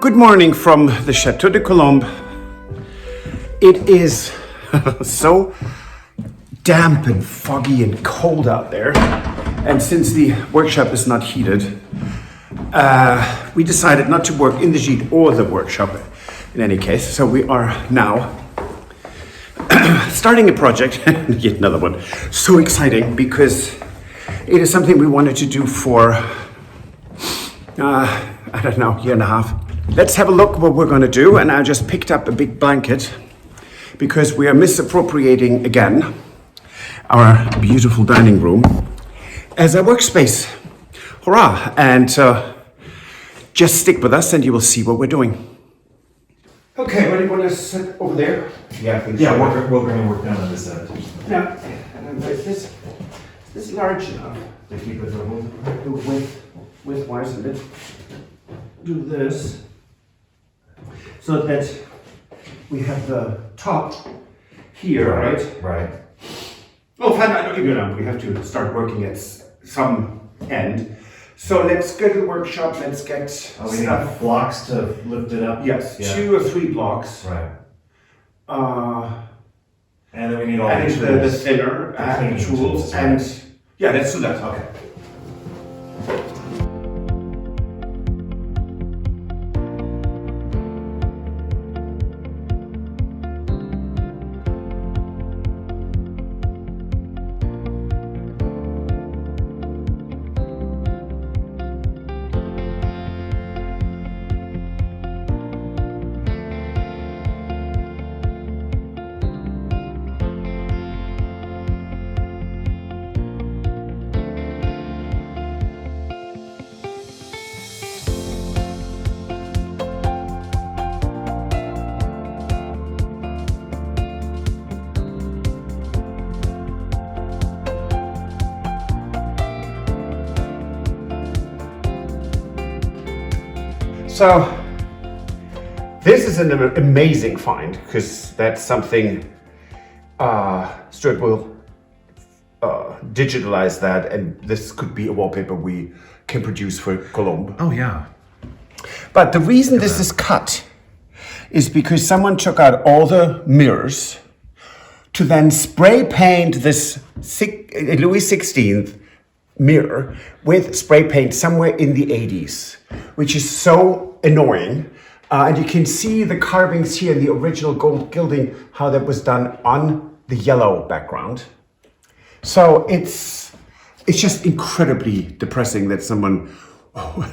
Good morning from the Chateau de Colombe. It is so damp and foggy and cold out there. And since the workshop is not heated, we decided not to work in the gîte or the workshop in any case. So we are now starting a project, yet another one. So exciting because it is something we wanted to do for, I don't know, year and a half. Let's have a look what we're gonna do. And I just picked up a big blanket because we are misappropriating again our beautiful dining room as a workspace. Hurrah! And just stick with us and you will see what we're doing. Okay, what do you want to sit over there? Yeah, I think so. We're going to work down on this side. Yeah, and is this large enough? To keep it level. Do width-wise a bit. Do this so that we have the top here, right? Right. Oh, fine, I know you know. We have to start working at some end. So let's go to the workshop. Let's get we need blocks to lift it up. Yes, Yeah. 2 or 3 blocks. Right. And then we need all And the the tools. thinner and cleaning tools right. and yeah, let's do that. Okay. So this is an amazing find because that's something Stuart will digitalize that, and this could be a wallpaper we can produce for Colombe. Oh, yeah. But the reason this is cut is because someone took out all the mirrors to then spray paint this Louis XVI mirror with spray paint somewhere in the 80s, which is so annoying. And you can see the carvings here in the original gold gilding, how that was done on the yellow background. So it's just incredibly depressing that someone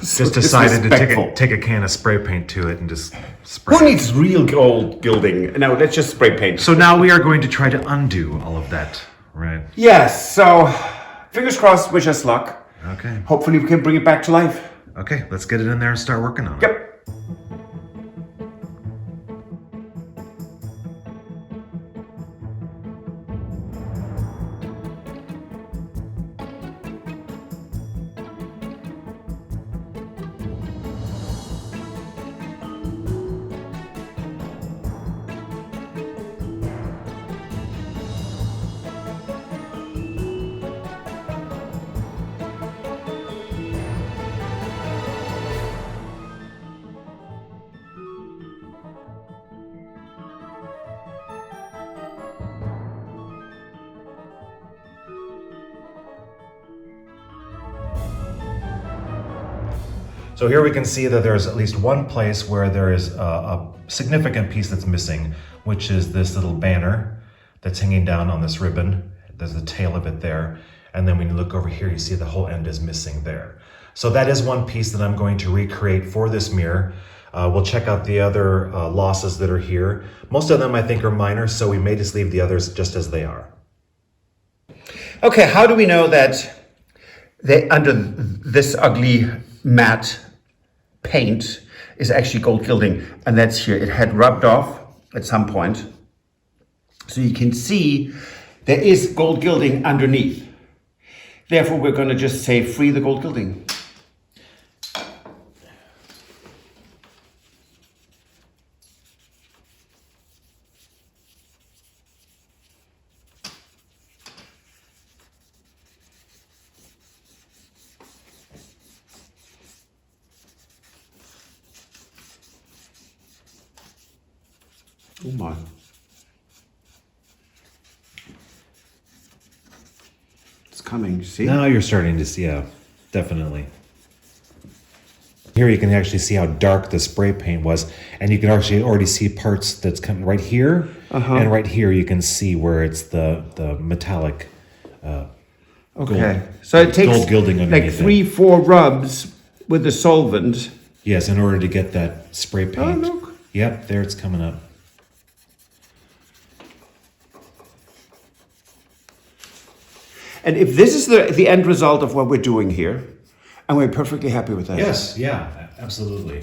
just decided to take a can of spray paint to it and just spray. Who needs real gold gilding? No, let's just spray paint. So now we are going to try to undo all of that, right? Yes, so fingers crossed, wish us luck. Okay. Hopefully we can bring it back to life. Okay, let's get it in there and start working on it. Yep. So here we can see that there's at least one place where there is a significant piece that's missing, which is this little banner that's hanging down on this ribbon. There's the tail of it there. And then when you look over here, you see the whole end is missing there. So that is one piece that I'm going to recreate for this mirror. We'll check out the other losses that are here. Most of them I think are minor, so we may just leave the others just as they are. Okay, how do we know that under this ugly matte paint is actually gold gilding? And that's here. It had rubbed off at some point. So you can see there is gold gilding underneath. Therefore, we're going to just say free the gold gilding. Oh my. It's coming, see? Now you're starting to see, yeah, definitely. Here you can actually see how dark the spray paint was, and you can actually already see parts that's coming right here, and right here you can see where it's the metallic. Okay, so it takes gold gilding like underneath 3-4 rubs with the solvent. Yes, in order to get that spray paint. Oh, look. Yep, there it's coming up. And if this is the end result of what we're doing here, and we're perfectly happy with that. Yes, yeah, absolutely.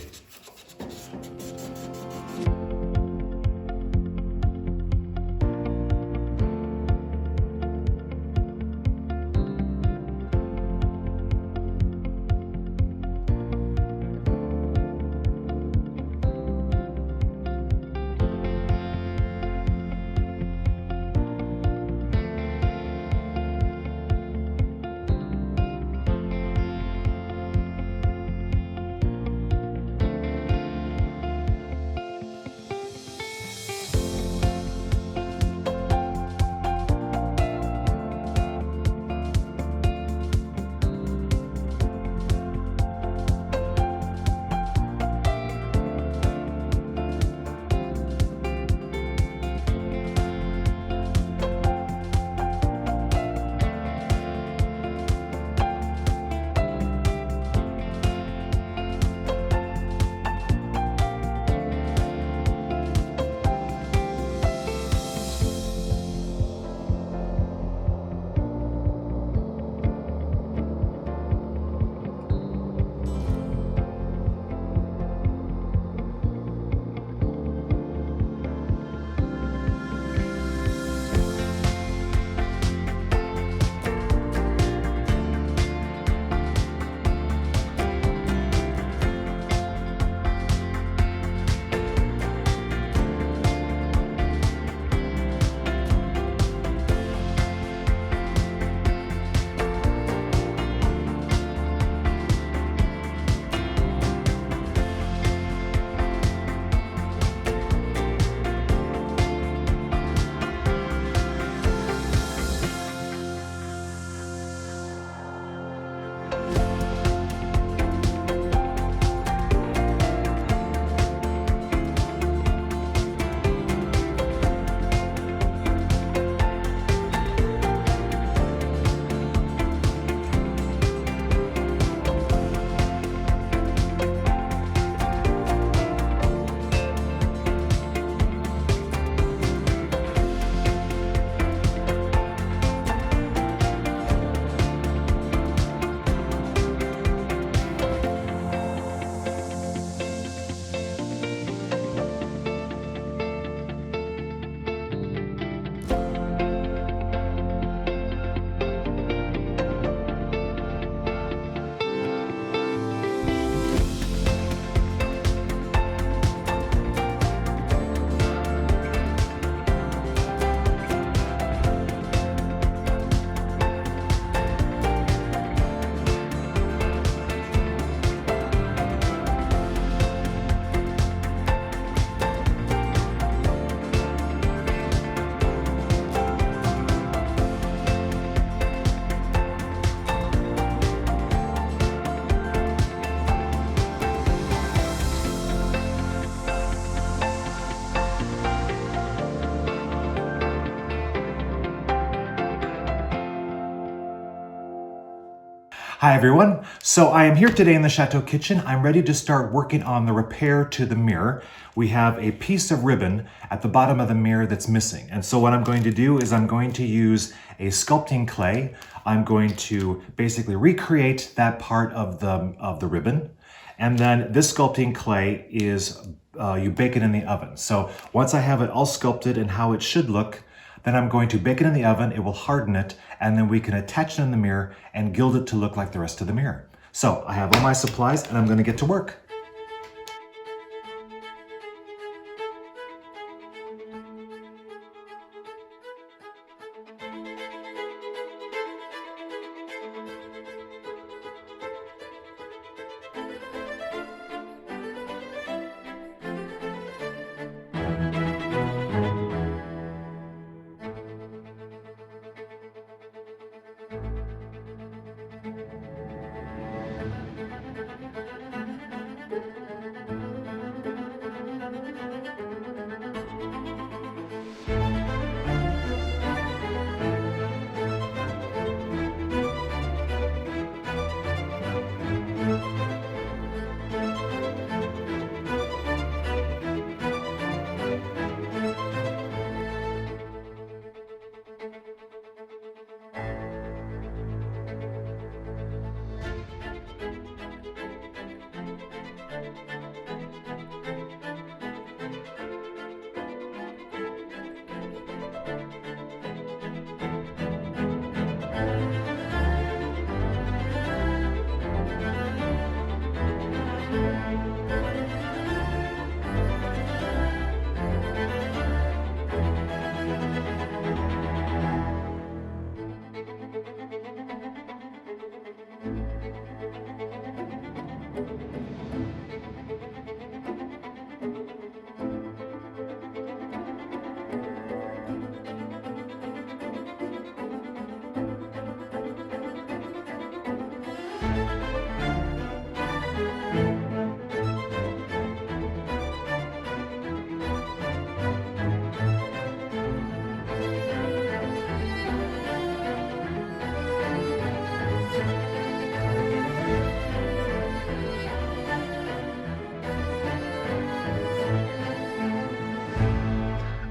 Hi everyone. So I am here today in the Chateau kitchen. I'm ready to start working on the repair to the mirror. We have a piece of ribbon at the bottom of the mirror that's missing. And so what I'm going to do is I'm going to use a sculpting clay. I'm going to basically recreate that part of the ribbon. And then this sculpting clay is, you bake it in the oven. So once I have it all sculpted and how it should look, then I'm going to bake it in the oven, it will harden it, and then we can attach it in the mirror and gild it to look like the rest of the mirror. So I have all my supplies and I'm going to get to work.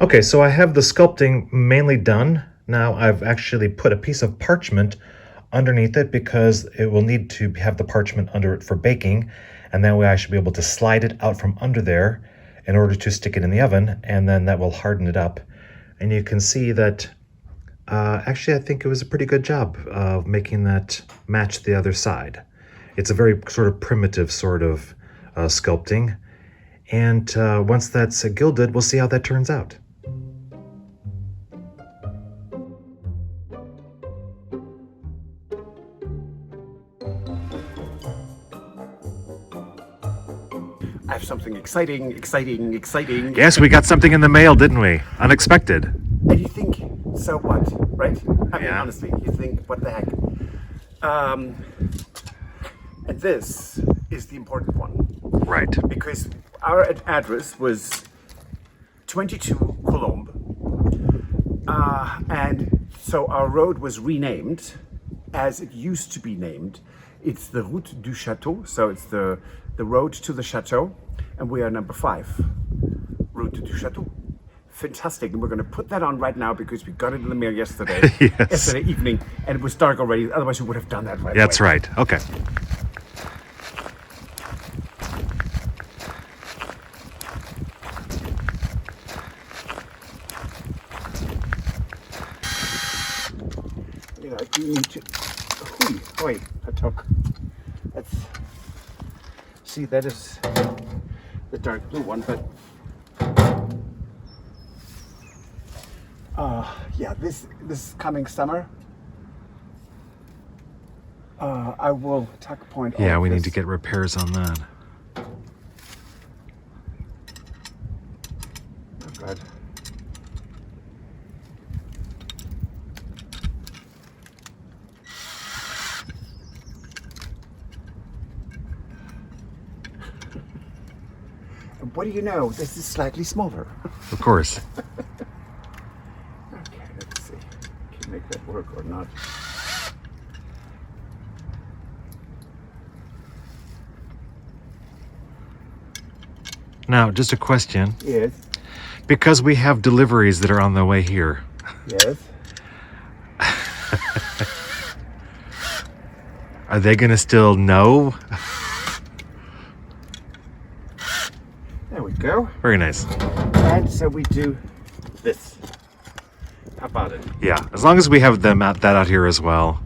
Okay, so I have the sculpting mainly done. Now I've actually put a piece of parchment underneath it because it will need to have the parchment under it for baking, and that way I should be able to slide it out from under there in order to stick it in the oven, and then that will harden it up. And you can see that actually I think it was a pretty good job of making that match the other side. It's a very sort of primitive sort of sculpting, and once that's gilded, we'll see how that turns out. I have something exciting. Yes, we got something in the mail, didn't we? Unexpected. And you think, so what, right? I mean, Yeah. honestly, you think, what the heck? And this is the important one. Right. Because our address was 22 Colombe. And so our road was renamed as it used to be named. It's the Route du Château, so it's the road to the Chateau, and we are number 5, Route du Château. Fantastic, and we're going to put that on right now because we got it in the mail yesterday, Yes. yesterday evening, and it was dark already. Otherwise, we would have done that right That's away. right. Okay. You know, I do need to. Oi, I took. That's. See, that is the dark blue one, but. Yeah, this coming summer, I will tuck point. all Yeah, of we need this. to get repairs on that. Oh, God. And what do you know? This is slightly smaller. Of course. Okay, let's see. Can make that work or not? Now, just a question. Yes. Because we have deliveries that are on the way here, Yes. are they going to still know? There we go. Very nice. And so we do this. How about it? Yeah, as long as we have them that out here as well.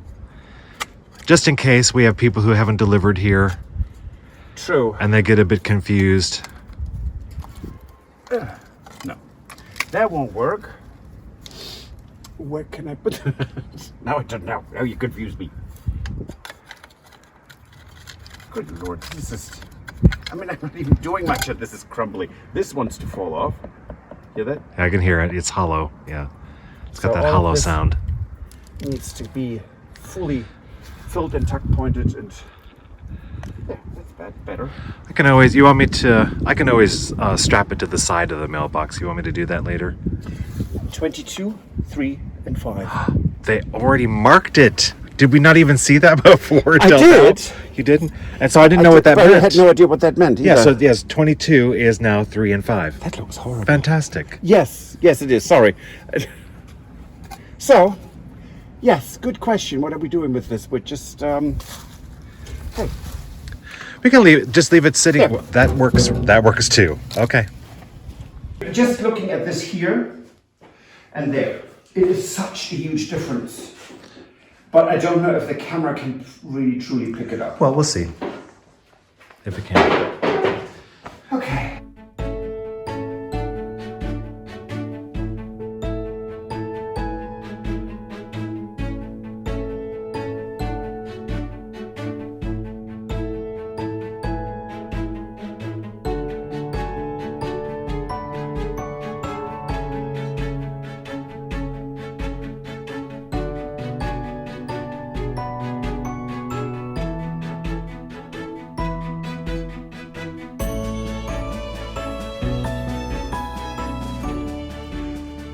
Just in case we have people who haven't delivered here True. and they get a bit confused. No. That won't work. Where can I put it? Now I don't know. Now you confused me. Good Lord, this is... I mean, I'm not even doing much of this. Is crumbling. This wants to fall off. Hear that? I can hear it. It's hollow. Yeah. It's got So that all hollow this- sound. Needs to be fully filled and tuck pointed, and yeah, that's better. I can always, you want me to, I can always strap it to the side of the mailbox. You want me to do that later? 22, 3, and 5. They already marked it. Did we not even see that before? I till did. now? You didn't? And so I didn't know what that but meant. I had no idea what that meant. Yeah, either. so yes, 22 is now 3 and 5. That looks horrible. Fantastic. Yes, it is. Sorry. So, yes, good question. What are we doing with this? We're just, hey, We can just leave it sitting. Yeah. That works too. Okay. just looking at this here and there, it is such a huge difference. But I don't know if the camera can really truly pick it up. Well, we'll see if it can. Okay.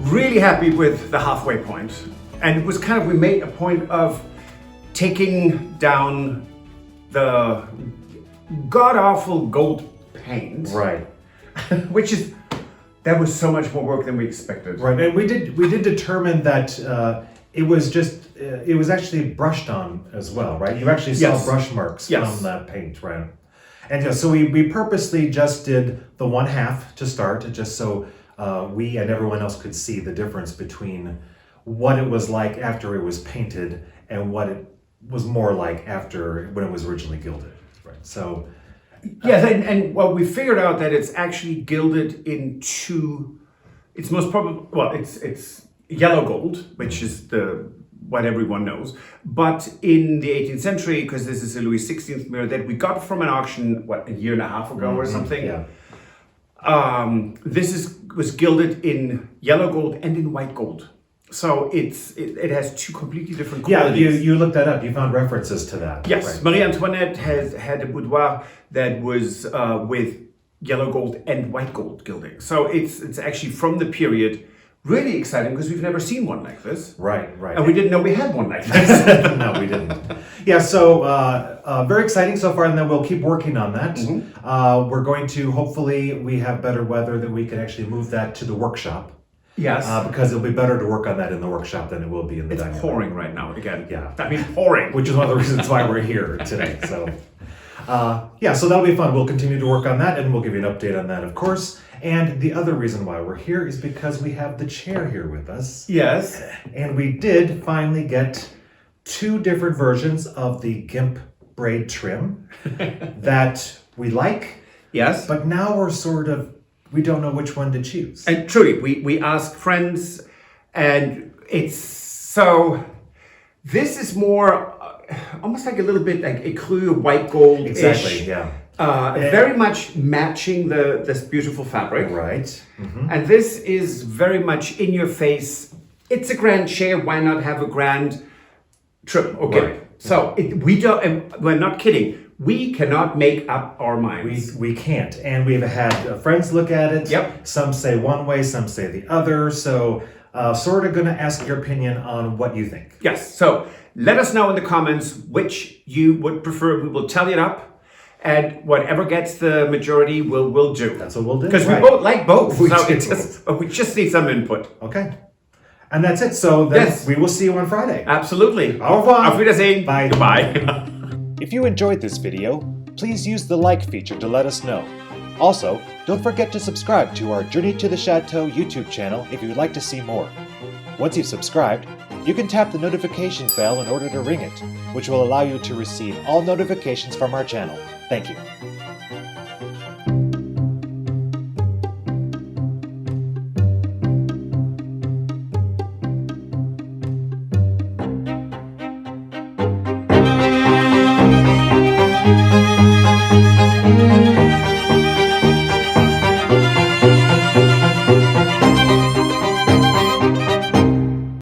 Really happy with the halfway point. And it was kind of, we made a point of taking down the god-awful gold paint. Right. Which is, that was so much more work than we expected. Right, and we did determine that it was actually brushed on as well, right? You actually saw Yes. brush marks Yes. from that paint, right? And yeah, so we purposely just did the one half to start, just so we and everyone else could see the difference between what it was like after it was painted and what it was more like after when it was originally gilded, right? So Yes, and well, we figured out that it's actually gilded into. It's most probably it's yellow gold, which is what everyone knows. But in the 18th century, because this is a Louis XVI mirror that we got from an auction, a year and a half ago or something. yeah. This was gilded in yellow gold and in white gold. So it has two completely different Yeah, qualities. you looked that up. You found references to that. Yes, right. Marie Antoinette had a boudoir that was with yellow gold and white gold gilding. So it's actually from the period. Really exciting because we've never seen one like this. Right. And we didn't know we had one like this. No, we didn't. Yeah, so very exciting so far, and then we'll keep working on that. We're going to, hopefully, we have better weather that we can actually move that to the workshop. Yes. Because it'll be better to work on that in the workshop than it will be in the dining It's room. pouring right now again. Yeah. I mean, pouring. Which is one of the reasons why we're here today. So, so that'll be fun. We'll continue to work on that, and we'll give you an update on that, of course. And the other reason why we're here is because we have the chair here with us. Yes. And we did finally get 2 different versions of the gimp braid trim that we like. Yes. But now we don't know which one to choose. And truly, we asked friends, and this is more almost like a little bit like a clear white gold. Exactly, yeah. Very much matching this beautiful fabric. Right. And this is very much in your face. It's a grand chair. Why not have a grand trim? Okay. Right. So we don't. And we're not kidding. We cannot make up our minds. We can't. And we've had friends look at it. Yep. Some say one way, some say the other. So sort of going to ask your opinion on what you think. Yes. So let us know in the comments which you would prefer. We will tally it up. And whatever gets the majority, we'll do. That's what we'll do. Because right. we both like both. We So do. we just need some input. Okay. And that's it. So then Yes. we will see you on Friday. Absolutely. Au revoir. Auf Wiedersehen. Bye. Goodbye. If you enjoyed this video, please use the like feature to let us know. Also, don't forget to subscribe to our Journey to the Chateau YouTube channel if you would like to see more. Once you've subscribed, you can tap the notification bell in order to ring it, which will allow you to receive all notifications from our channel. Thank you.